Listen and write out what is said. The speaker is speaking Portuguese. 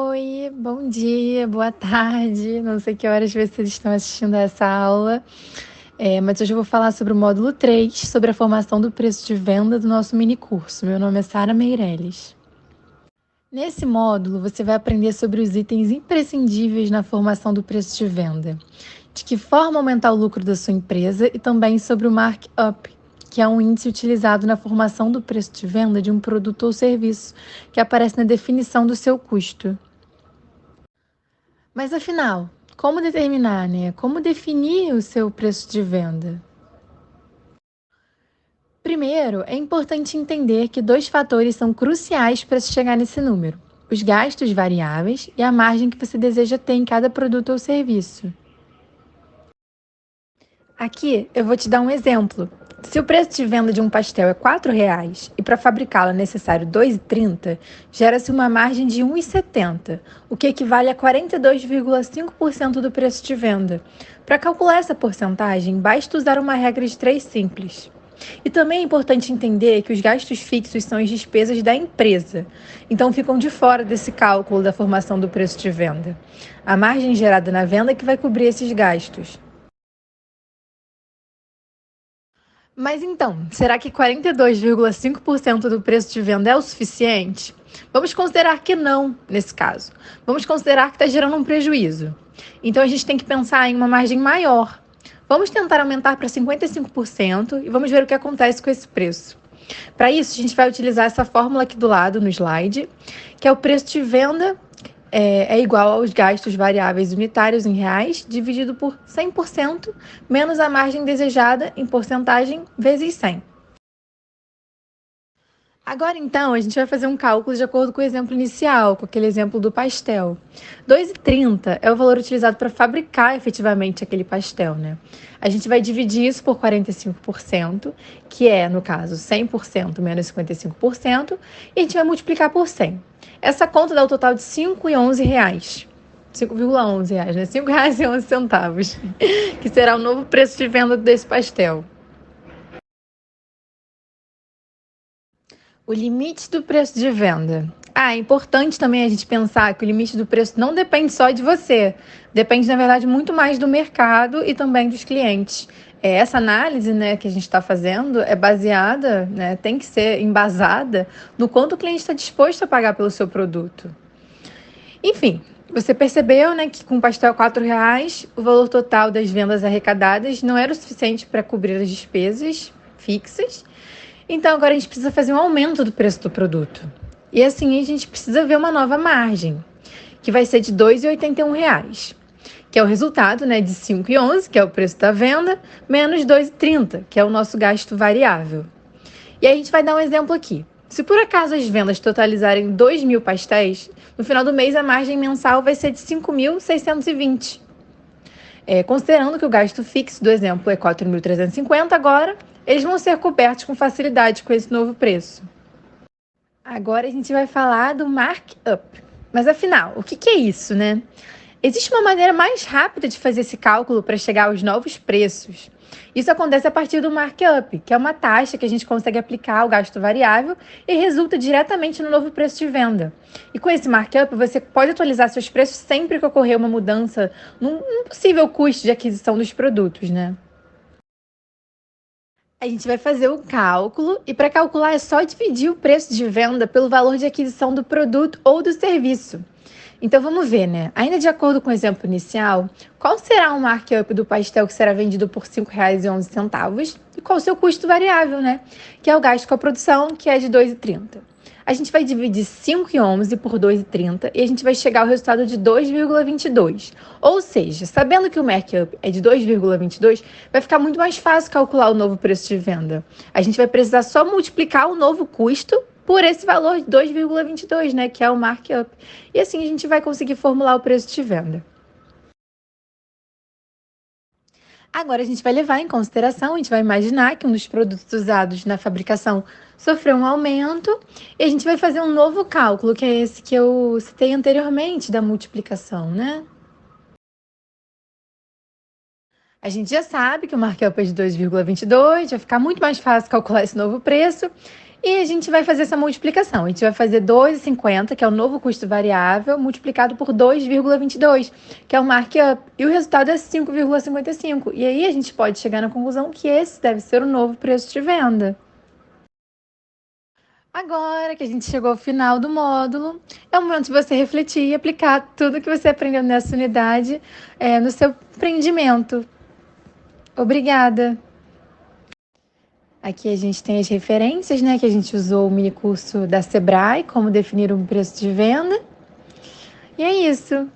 Oi, bom dia, boa tarde. Não sei que horas vocês estão assistindo a essa aula, mas hoje eu vou falar sobre o módulo 3, sobre a formação do preço de venda do nosso mini curso. Meu nome é Sara Meirelles. Nesse módulo, você vai aprender sobre os itens imprescindíveis na formação do preço de venda, de que forma aumentar o lucro da sua empresa e também sobre o markup, que é um índice utilizado na formação do preço de venda de um produto ou serviço, que aparece na definição do seu custo. Mas afinal, como determinar, né? Como definir o seu preço de venda? Primeiro, é importante entender que dois fatores são cruciais para se chegar nesse número: os gastos variáveis e a margem que você deseja ter em cada produto ou serviço. Aqui eu vou te dar um exemplo. Se o preço de venda de um pastel é R$ 4,00 e para fabricá-lo é necessário R$ 2,30, gera-se uma margem de R$ 1,70, o que equivale a 42,5% do preço de venda. Para calcular essa porcentagem, basta usar uma regra de 3 simples. E também é importante entender que os gastos fixos são as despesas da empresa, então ficam de fora desse cálculo da formação do preço de venda. A margem gerada na venda é que vai cobrir esses gastos. Mas então, será que 42,5% do preço de venda é o suficiente? Vamos considerar que não, nesse caso. Vamos considerar que está gerando um prejuízo. Então, a gente tem que pensar em uma margem maior. Vamos tentar aumentar para 55% e vamos ver o que acontece com esse preço. Para isso, a gente vai utilizar essa fórmula aqui do lado, no slide, que é o preço de venda é igual aos gastos variáveis unitários em reais, dividido por 100%, menos a margem desejada em porcentagem vezes 100. Agora, então, a gente vai fazer um cálculo de acordo com o exemplo inicial, com aquele exemplo do pastel. R$ 2,30 é o valor utilizado para fabricar efetivamente aquele pastel, né? A gente vai dividir isso por 45%, que é, no caso, 100% menos 55%, e a gente vai multiplicar por 100. Essa conta dá o total de R$ 5,11. 5,11 reais, né? R$ 5,11, que será o novo preço de venda desse pastel. O limite do preço de venda. É importante também a gente pensar que o limite do preço não depende só de você. Depende, na verdade, muito mais do mercado e também dos clientes. Essa análise, né, que a gente está fazendo é baseada, né, tem que ser embasada no quanto o cliente está disposto a pagar pelo seu produto. Enfim, você percebeu, né, que com o pastel R$ 4,00, o valor total das vendas arrecadadas não era o suficiente para cobrir as despesas fixas. Então, agora a gente precisa fazer um aumento do preço do produto. E assim, a gente precisa ver uma nova margem, que vai ser de R$ 2,81, que é o resultado, né, de R$ 5,11, que é o preço da venda, menos R$ 2,30, que é o nosso gasto variável. E aí a gente vai dar um exemplo aqui. Se por acaso as vendas totalizarem 2.000 pastéis, no final do mês a margem mensal vai ser de 5.620. Considerando que o gasto fixo do exemplo é 4.350 agora, eles vão ser cobertos com facilidade com esse novo preço. Agora a gente vai falar do markup. Mas afinal, o que é isso, né? Existe uma maneira mais rápida de fazer esse cálculo para chegar aos novos preços. Isso acontece a partir do markup, que é uma taxa que a gente consegue aplicar ao gasto variável e resulta diretamente no novo preço de venda. E com esse markup, você pode atualizar seus preços sempre que ocorrer uma mudança num possível custo de aquisição dos produtos, né? A gente vai fazer o cálculo e para calcular é só dividir o preço de venda pelo valor de aquisição do produto ou do serviço. Então vamos ver, né? Ainda de acordo com o exemplo inicial, qual será o markup do pastel que será vendido por R$ 5,11 e qual o seu custo variável, né? Que é o gasto com a produção, que é de R$ 2,30. A gente vai dividir 5,11 por 2,30 e a gente vai chegar ao resultado de 2,22. Ou seja, sabendo que o markup é de 2,22, vai ficar muito mais fácil calcular o novo preço de venda. A gente vai precisar só multiplicar o novo custo por esse valor de 2,22, né, que é o markup. E assim a gente vai conseguir formular o preço de venda. Agora a gente vai levar em consideração, a gente vai imaginar que um dos produtos usados na fabricação sofreu um aumento e a gente vai fazer um novo cálculo, que é esse que eu citei anteriormente da multiplicação, né? A gente já sabe que o markup é de 2,22, vai ficar muito mais fácil calcular esse novo preço. E a gente vai fazer essa multiplicação. A gente vai fazer 2,50, que é o novo custo variável, multiplicado por 2,22, que é o markup. E o resultado é 5,55. E aí a gente pode chegar na conclusão que esse deve ser o novo preço de venda. Agora que a gente chegou ao final do módulo, é o momento de você refletir e aplicar tudo que você aprendeu nessa unidade no seu empreendimento. Obrigada! Aqui a gente tem as referências, né? Que a gente usou o mini curso da Sebrae, como definir um preço de venda. E é isso.